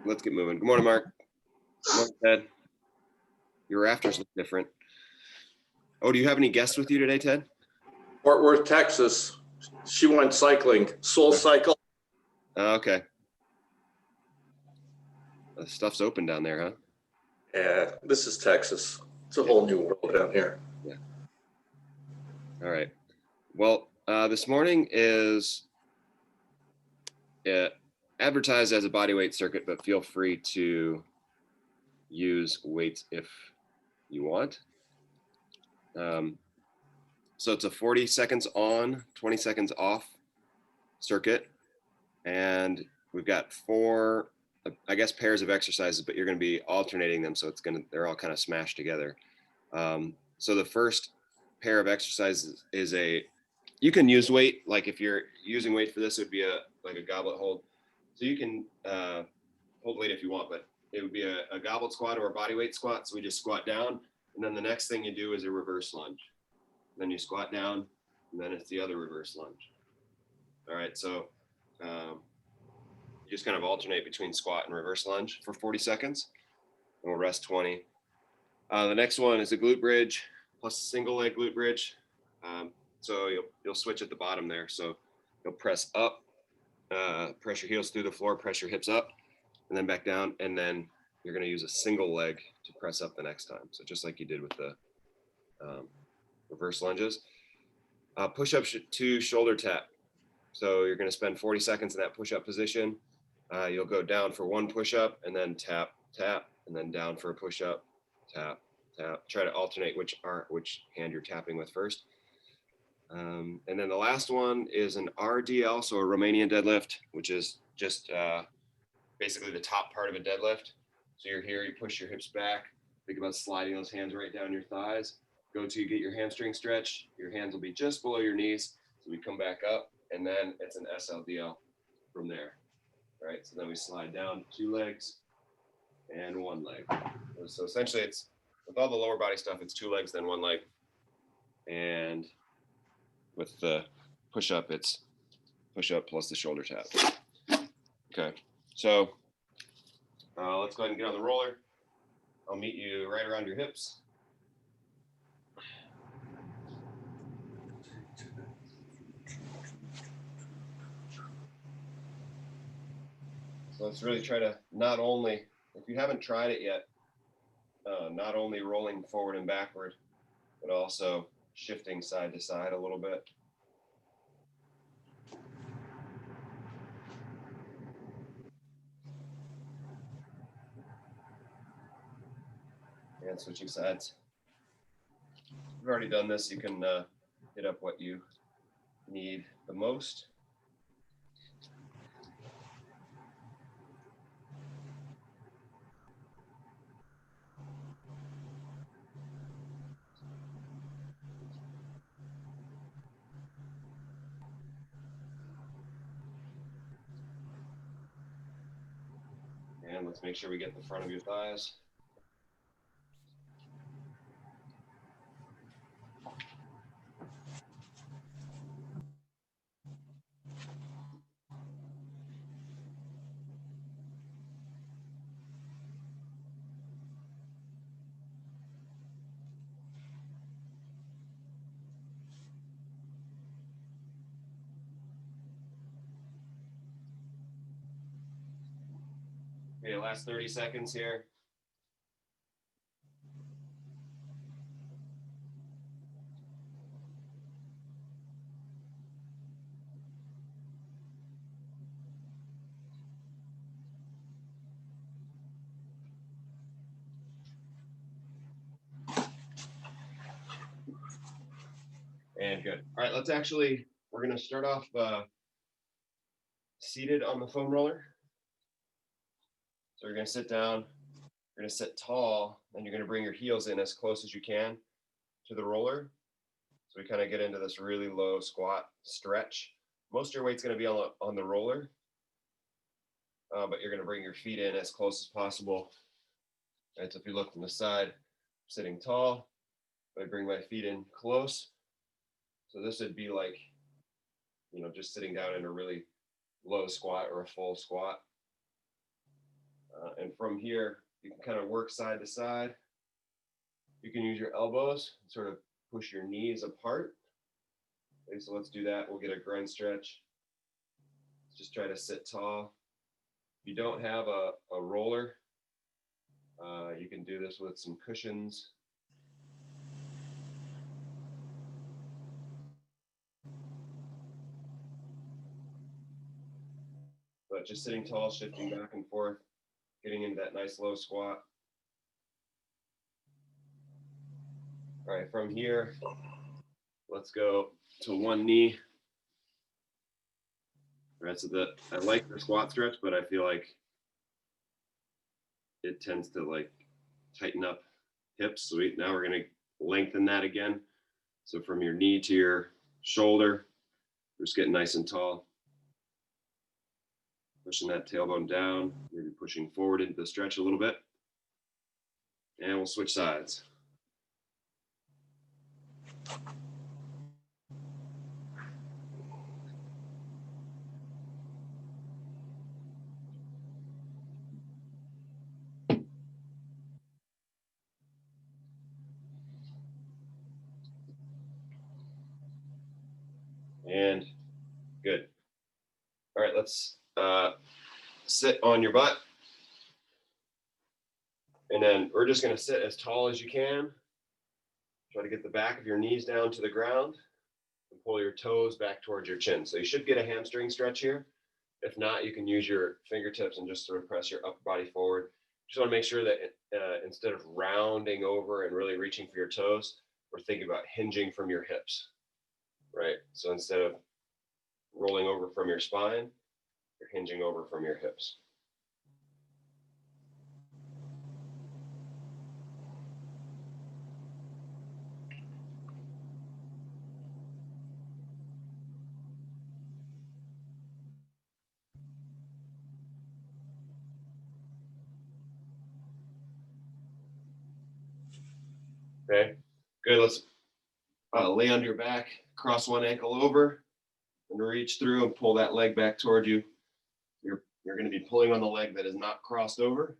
Let's get moving. Good morning, Mark. Good morning, Ted. Your rafters look different. Oh, do you have any guests with you today, Ted? Fort Worth, Texas. She went cycling, Soul Cycle. Okay. The stuff's open down there, huh? Yeah, this is Texas. It's a whole new world down here. Yeah. All right. Well, this morning is advertised as a bodyweight circuit, but feel free to use weights if you want. So it's a 40 seconds on, 20 seconds off circuit. And we've got 4, I guess, pairs of exercises, but you're going to be alternating them. So they're all kind of smashed together. So the first pair of exercises is you can use weight. Like if you're using weight for this, it would be like a goblet hold. So you can hold weight if you want, but it would be a goblet squat or a body weight squat. So we just squat down. And then the next thing you do is a reverse lunge. Then you squat down, and then it's the other reverse lunge. All right, so you just kind of alternate between squat and reverse lunge for 40 seconds, and we'll rest 20. The next one is a glute bridge plus a single leg glute bridge. So you'll switch at the bottom there. So you'll press up, press your heels through the floor, press your hips up, and then back down, and then you're going to use a single leg to press up the next time. So just like you did with the reverse lunges. Push-up to shoulder tap. So you're going to spend 40 seconds in that push-up position. You'll go down for one push-up and then tap, tap, and then down for a push-up, tap, tap. Try to alternate which hand you're tapping with first. And then the last one is an RDL, so a Romanian deadlift, which is just basically the top part of a deadlift. So you're here, you push your hips back. Think about sliding those hands right down your thighs. Go to get your hamstring stretch. Your hands will be just below your knees. So we come back up, and then it's an SLDL from there. All right, so then we slide down 2 legs and 1 leg. So essentially it's, with all the lower body stuff, it's 2 legs, then 1 leg. And with the push-up, it's push-up plus the shoulder tap. Okay, so let's go ahead and get on the roller. I'll meet you right around your hips. So let's really try to not only, if you haven't tried it yet, not only rolling forward and backward, but also shifting side to side a little bit. And switching sides. If you've already done this, you can hit up what you need the most. And let's make sure we get the front of your thighs. Okay, last 30 seconds here. And good. All right, we're going to start off seated on the foam roller. So you're going to sit down, you're going to sit tall, and you're going to bring your heels in as close as you can to the roller. So we kind of get into this really low squat stretch. Most of your weight's going to be on the roller, but you're going to bring your feet in as close as possible. Right, so if you look from the side, I'm sitting tall, I bring my feet in close. So this would be like, just sitting down in a really low squat or a full squat. from here, you can kind of work side to side. You can use your elbows and sort of push your knees apart. Okay, so let's do that. We'll get a groin stretch. Just try to sit tall. If you don't have a roller, you can do this with some cushions. But just sitting tall, shifting back and forth, getting into that nice low squat. All right, from here, let's go to one knee. All right, so I like the squat stretch, but I feel like it tends to like tighten up hips. So now we're gonna lengthen that again. So from your knee to your shoulder, just getting nice and tall. Pushing that tailbone down, maybe pushing forward into the stretch a little bit. And we'll switch sides. And good. All right, let's sit on your butt. And then we're just gonna sit as tall as you can. Try to get the back of your knees down to the ground and pull your toes back towards your chin. So you should get a hamstring stretch here. If not, you can use your fingertips and just sort of press your upper body forward. Just wanna make sure that instead of rounding over and really reaching for your toes, we're thinking about hinging from your hips, right? So instead of rolling over from your spine, you're hinging over from your hips. Okay, good. Let's lay on your back, cross one ankle over, and reach through and pull that leg back toward you. You're going to be pulling on the leg that is not crossed over.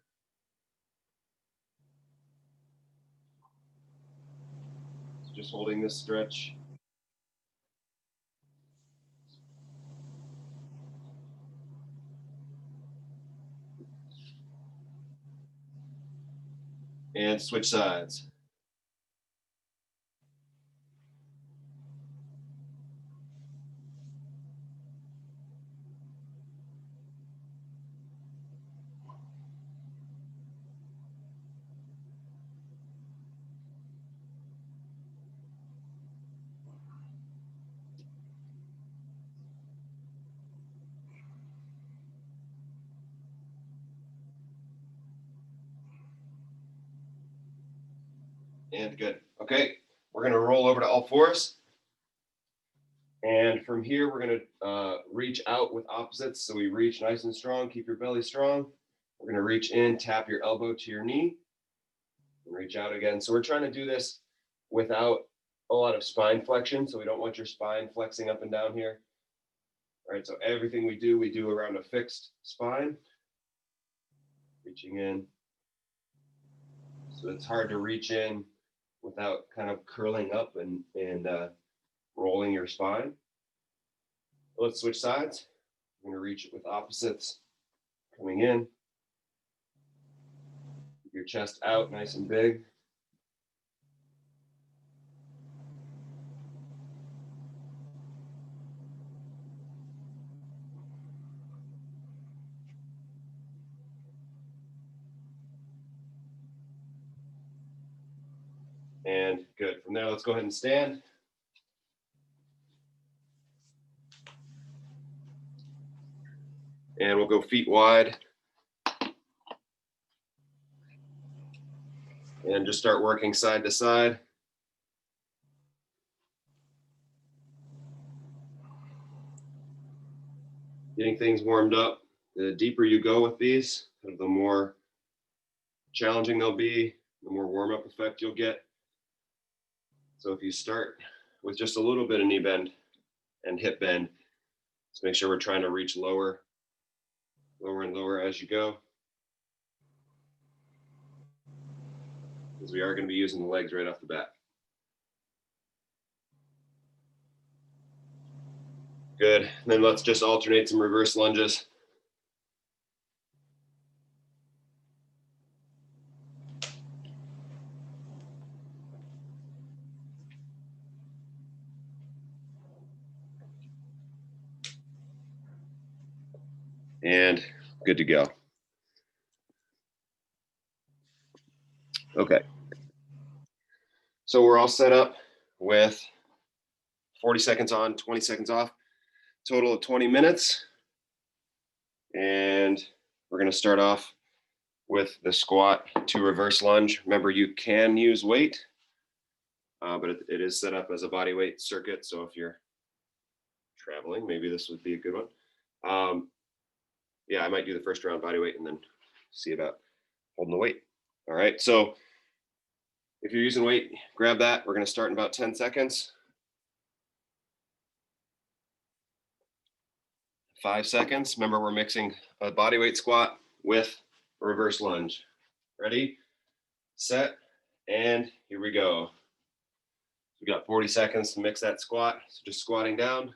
So just holding this stretch. And switch sides. And good. Okay, we're going to roll over to all fours. And from here, we're going to reach out with opposites. So we reach nice and strong. Keep your belly strong. We're going to reach in, tap your elbow to your knee, and reach out again. So we're trying to do this without a lot of spine flexion. So we don't want your spine flexing up and down here. All right, so everything we do around a fixed spine. Reaching in. So it's hard to reach in without kind of curling up and rolling your spine. Let's switch sides. I'm going to reach it with opposites. Coming in. Keep your chest out nice and big. And good. From there, let's go ahead and stand. And we'll go feet wide. And just start working side to side. Getting things warmed up. The deeper you go with these, the more challenging they'll be, the more warm-up effect you'll get. So if you start with just a little bit of knee bend and hip bend, just make sure we're trying to reach lower and lower as you go. because we are going to be using the legs right off the bat. Good. Then let's just alternate some reverse lunges. And good to go. Okay. So we're all set up with 40 seconds on, 20 seconds off, total of 20 minutes. And we're going to start off with the squat to reverse lunge. Remember, you can use weight, but it is set up as a body weight circuit. So if you're traveling, maybe this would be a good one. Yeah, I might do the first round body weight and then see about holding the weight. All right, so if you're using weight, grab that. We're going to start in about 10 seconds. 5 seconds. Remember, we're mixing a body weight squat with a reverse lunge. Ready, set, and here we go. We got 40 seconds to mix that squat. So just squatting down,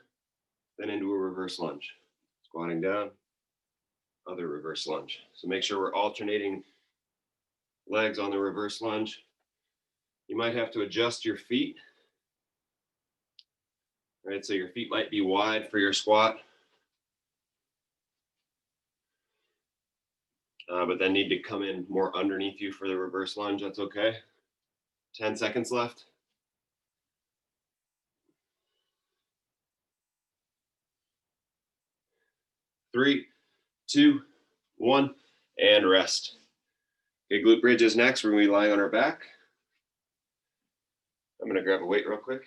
then into a reverse lunge. Squatting down, other reverse lunge. So make sure we're alternating legs on the reverse lunge. You might have to adjust your feet. Right, so your feet might be wide for your squat, but then need to come in more underneath you for the reverse lunge. That's okay. 10 seconds left. 3, 2, 1, and rest. Okay, glute bridges next. We're going to be lying on our back. I'm going to grab a weight real quick.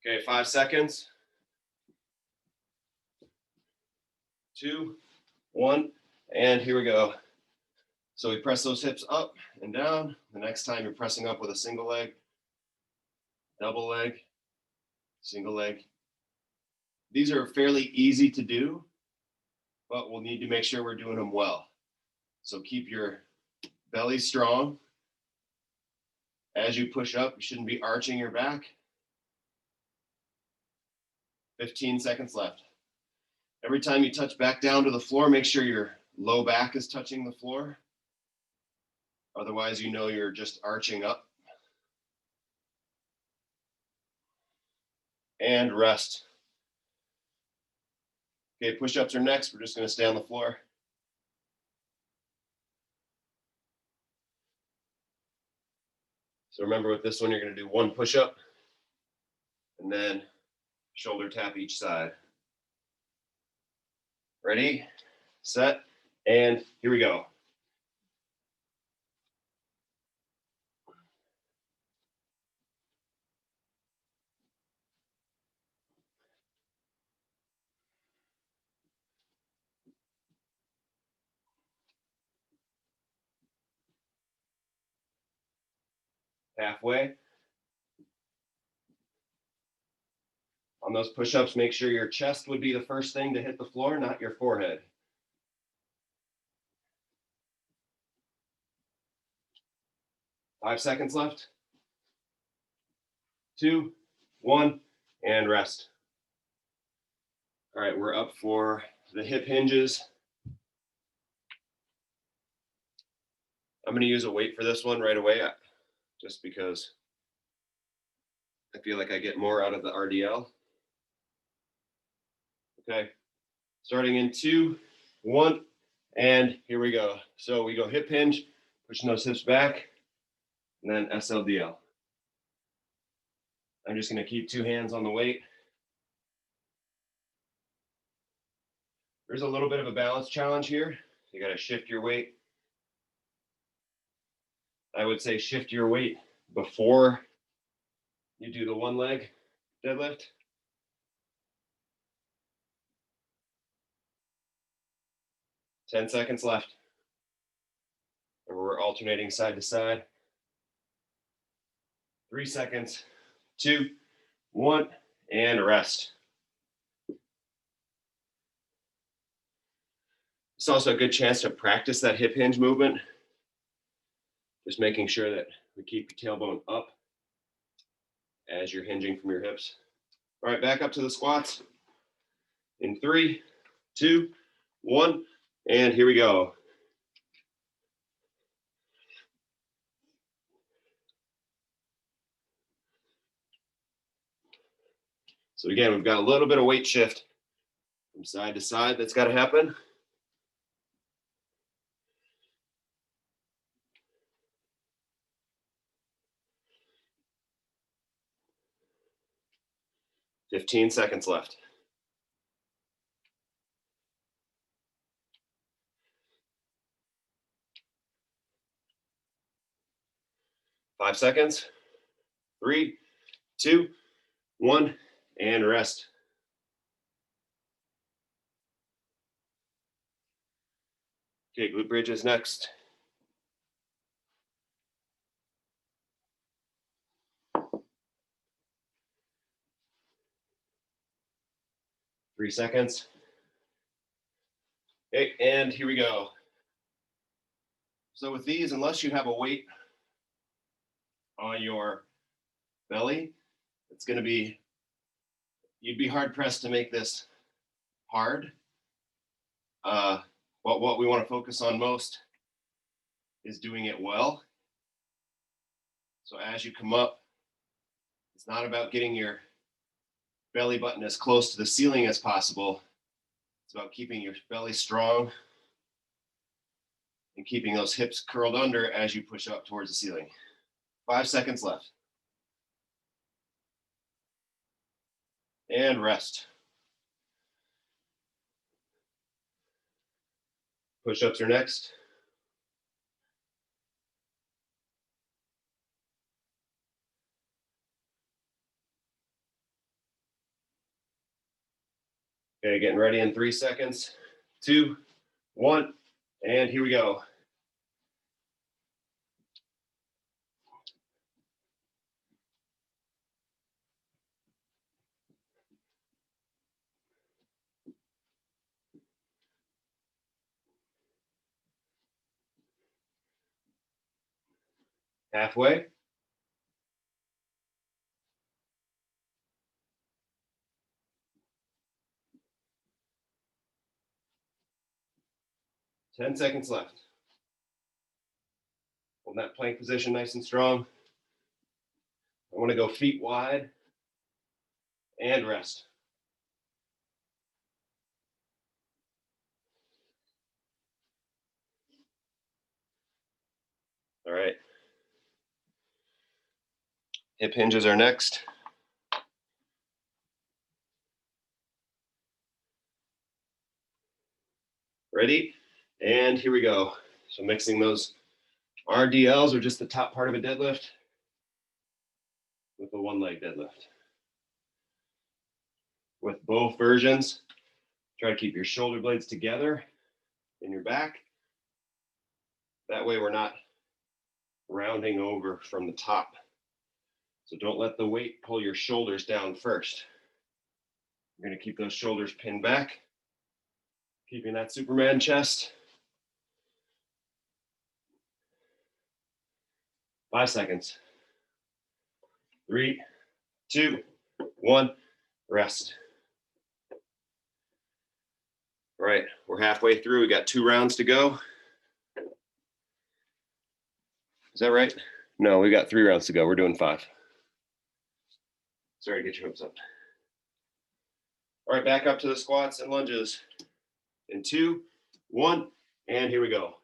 Okay, 5 seconds. 2, 1, and here we go. So we press those hips up and down. The next time you're pressing up with a single leg, double leg, single leg. These are fairly easy to do, but we'll need to make sure we're doing them well. So keep your belly strong. As you push up, you shouldn't be arching your back. 15 seconds left. Every time you touch back down to the floor, make sure your low back is touching the floor. Otherwise, you know you're just arching up. And rest. Okay, push-ups are next. We're just going to stay on the floor. So remember with this one, you're going to do 1 push-up and then shoulder tap each side. Ready, set, and here we go. Halfway. On those push-ups, make sure your chest would be the first thing to hit the floor, not your forehead. Five seconds left. 2, 1, and rest. All right, we're up for the hip hinges. I'm going to use a weight for this one right away, just because I feel like I get more out of the RDL. Okay, starting in 2, 1, and here we go. So we go hip hinge, pushing those hips back, and then SLDL. I'm just going to keep 2 hands on the weight. There's a little bit of a balance challenge here. You got to shift your weight. I would say shift your weight before you do the 1 leg deadlift. Ten seconds left. And we're alternating side to side. 3 seconds, 2, 1, and rest. It's also a good chance to practice that hip hinge movement. Just making sure that we keep your tailbone up as you're hinging from your hips. All right, back up to the squats. In 3, 2, 1, and here we go. So again, we've got a little bit of weight shift from side to side that's got to happen. "15 seconds left. "5 seconds. 3, 2, 1, and rest. Okay, glute bridges next. Three seconds. Okay, and here we go. So with these, unless you have a weight on your belly, it's going to be, you'd be hard pressed to make this hard. But what we want to focus on most is doing it well. So as you come up, it's not about getting your belly button as close to the ceiling as possible. It's about keeping your belly strong and keeping those hips curled under as you push up towards the ceiling. 5 seconds left. And rest. Push-ups are next. Okay, getting ready in 3 seconds. 2, 1, and here we go. Halfway. Ten seconds left. Hold that plank position nice and strong. I want to go feet wide and rest. All right. Hip hinges are next. Ready? And here we go. So mixing those RDLs, or just the top part of a deadlift, with a one leg deadlift. With both versions, try to keep your shoulder blades together in your back. That way we're not rounding over from the top. So don't let the weight pull your shoulders down first. You're going to keep those shoulders pinned back, keeping that Superman chest. 5 seconds. 3, 2, 1, rest. All right, we're halfway through. We got 2 rounds to go. Is that right? No, we got 3 rounds to go. We're doing 5. Sorry, get your hopes up. All right, back up to the squats and lunges. In 2, 1, and here we go.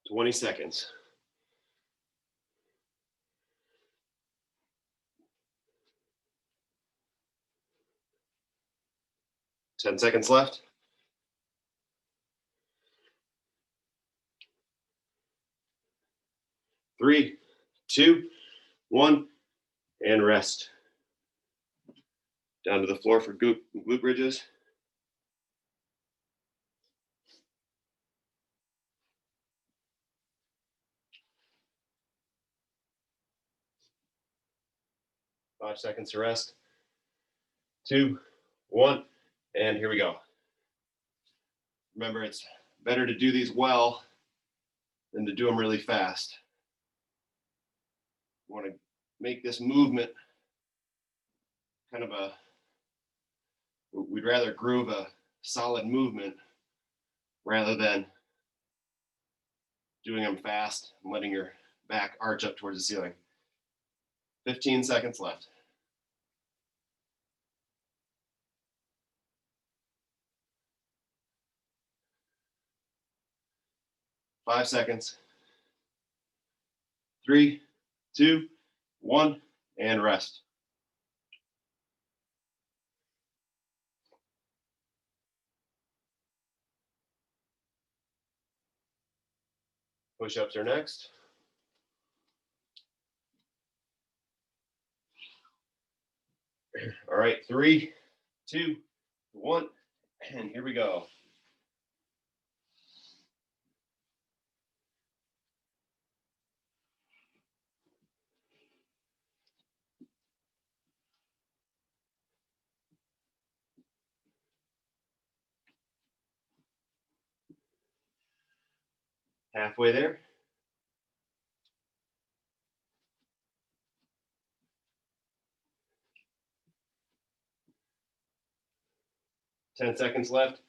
"20 seconds. "10 seconds left. 3, 2, 1, and rest. Down to the floor for glute bridges. 5 seconds to rest. 2, 1, and here we go. Remember, it's better to do these well than to do them really fast. You want to make this movement kind of we'd rather groove a solid movement rather than doing them fast and letting your back arch up towards the ceiling. 15 seconds left. Five seconds. 3, 2, 1, and rest. Push-ups are next. All right, 3, 2, 1, and here we go. Halfway there. Ten seconds left.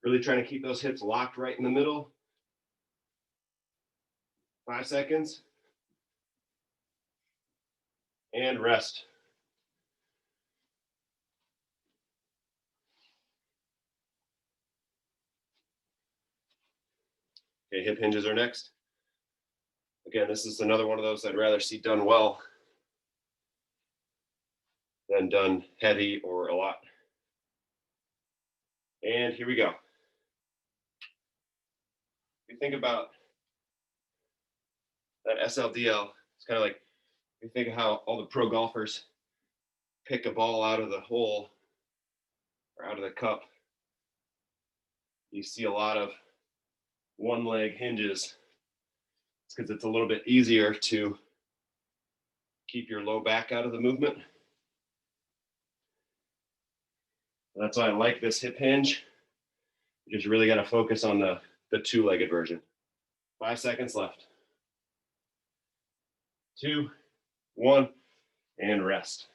Really trying to keep those hips locked right in the middle. 5 seconds. And rest. Okay, hip hinges are next. Again, this is another one of those I'd rather see done well than done heavy or a lot. And here we go. If you think about that SLDL, it's kind of like, you think of how all the pro golfers pick a ball out of the hole or out of the cup. You see a lot of one leg hinges. It's because it's a little bit easier to keep your low back out of the movement. That's why I like this hip hinge. You just really got to focus on the two-legged version. 5 seconds left. 2, 1, and rest.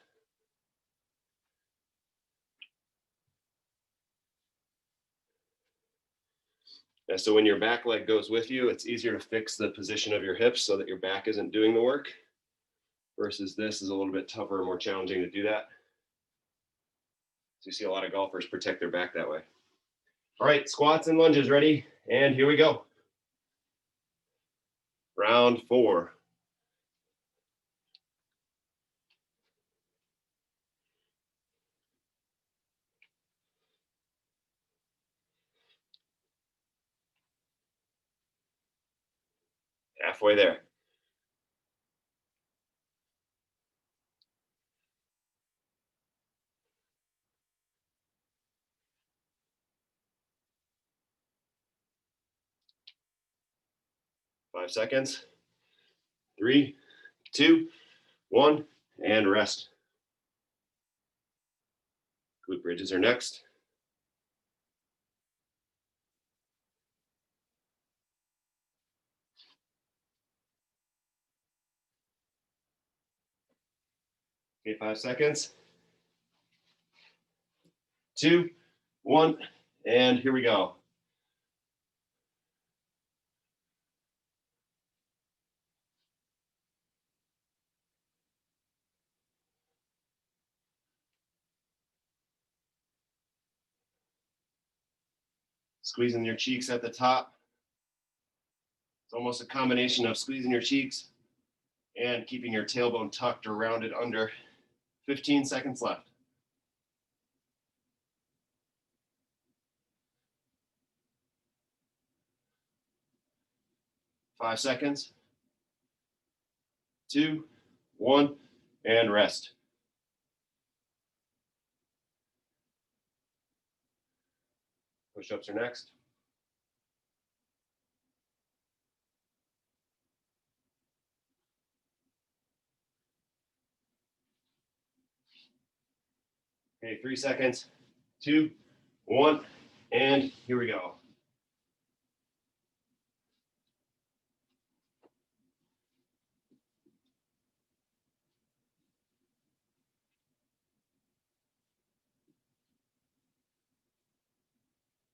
Yeah, so when your back leg goes with you, it's easier to fix the position of your hips so that your back isn't doing the work, versus this is a little bit tougher and more challenging to do that. So you see a lot of golfers protect their back that way. All right, squats and lunges ready, and here we go. Round 4. Halfway there. Five seconds. 3, 2, 1, and rest. Glute bridges are next. Okay, 5 seconds. 2, 1, and here we go. Squeezing your cheeks at the top. It's almost a combination of squeezing your cheeks and keeping your tailbone tucked or rounded under. 15 seconds left. 5 seconds. 2, 1, and rest. Push-ups are next. Okay, 3 seconds, 2, 1, and here we go.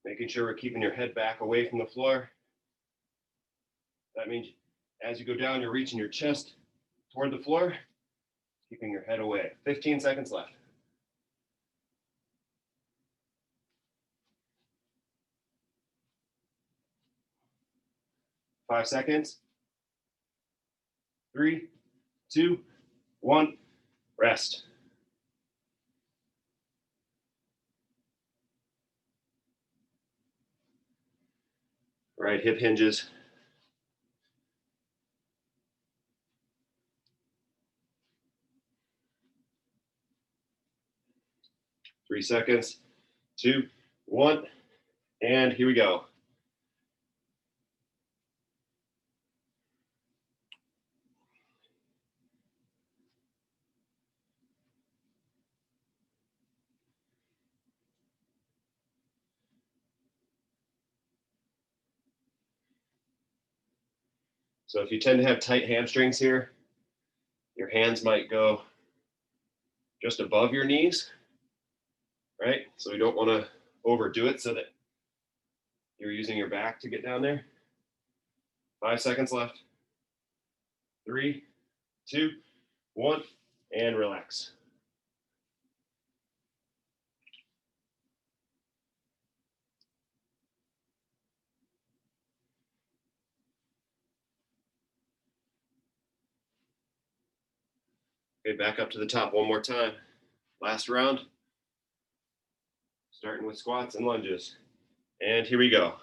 Making sure we're keeping your head back away from the floor. That means as you go down, you're reaching your chest toward the floor, keeping your head away. 15 seconds left. 5 seconds. 3, 2, 1, rest. Right hip hinges. Three seconds, 2, 1, and here we go. So if you tend to have tight hamstrings here, your hands might go just above your knees, right? So we don't want to overdo it so that you're using your back to get down there. 5 seconds left. 3, 2, 1, and relax. Okay, back up to the top one more time. Last round. Starting with squats and lunges. And here we go.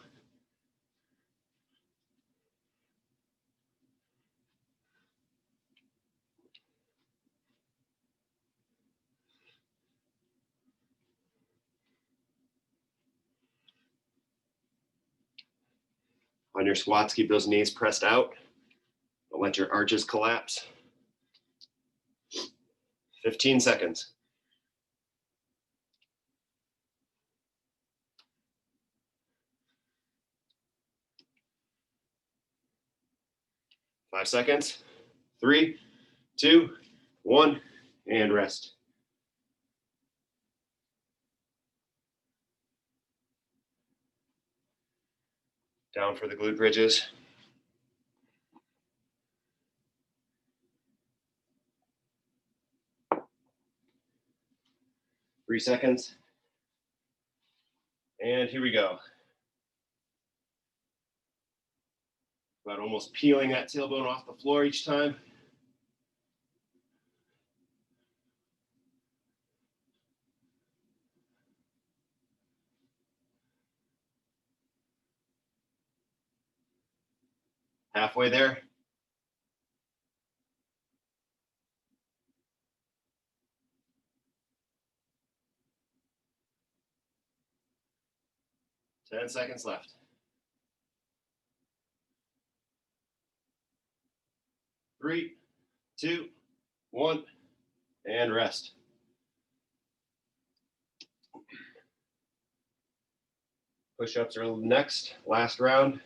On your squats, keep those knees pressed out. Don't let your arches collapse. 15 seconds. 5 seconds. 3, 2, 1, and rest. Down for the glute bridges. Three seconds. And here we go. About almost peeling that tailbone off the floor each time. Halfway there. Ten seconds left. 3, 2, 1, and rest. Push-ups are next, last round.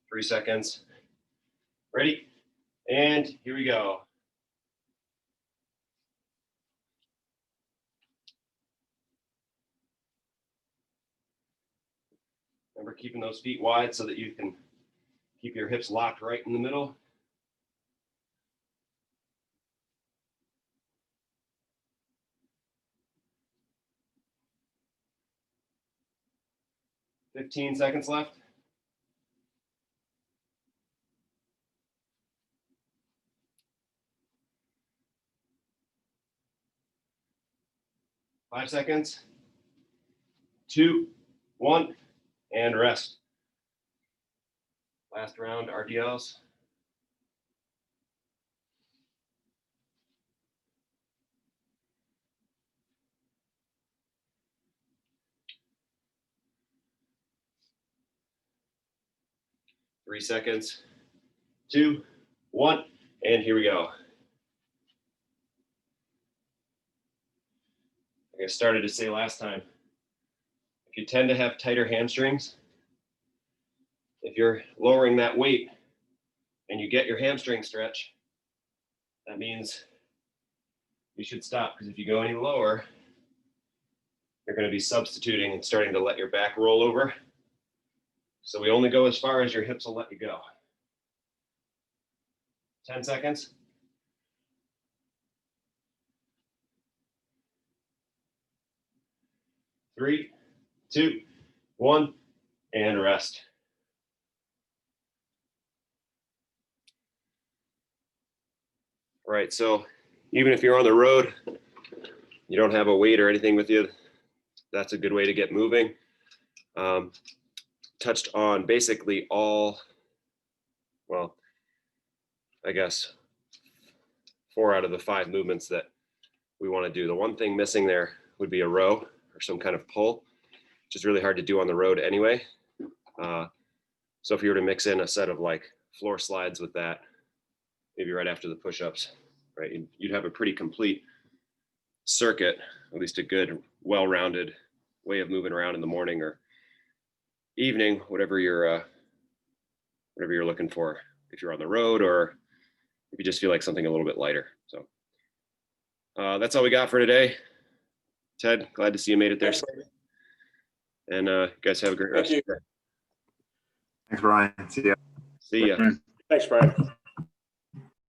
Three seconds. Ready? And here we go. Remember keeping those feet wide so that you can keep your hips locked right in the middle. Fifteen seconds left. 5 seconds. 2, 1, and rest. Last round, RDLs. 3 seconds, 2, 1, and here we go. Like I started to say last time, if you tend to have tighter hamstrings, if you're lowering that weight and you get your hamstring stretch, that means you should stop, because if you go any lower, you're going to be substituting and starting to let your back roll over. So we only go as far as your hips will let you go. 10 seconds. 3, 2, 1, and rest. All right, so even if you're on the road, you don't have a weight or anything with you, that's a good way to get moving. Touched on basically all, well, I guess 4 out of the 5 movements that we want to do. The one thing missing there would be a row or some kind of pull, which is really hard to do on the road anyway. So if you were to mix in a set of like floor slides with that, maybe right after the push-ups, right, you'd have a pretty complete circuit, at least a good, well-rounded way of moving around in the morning or evening, whatever you're looking for, if you're on the road or if you just feel like something a little bit lighter. So that's all we got for today. Ted, glad to see you made it there. And you guys have a great rest of your day. Thanks, Brian. See ya. See ya. Thanks, Brian.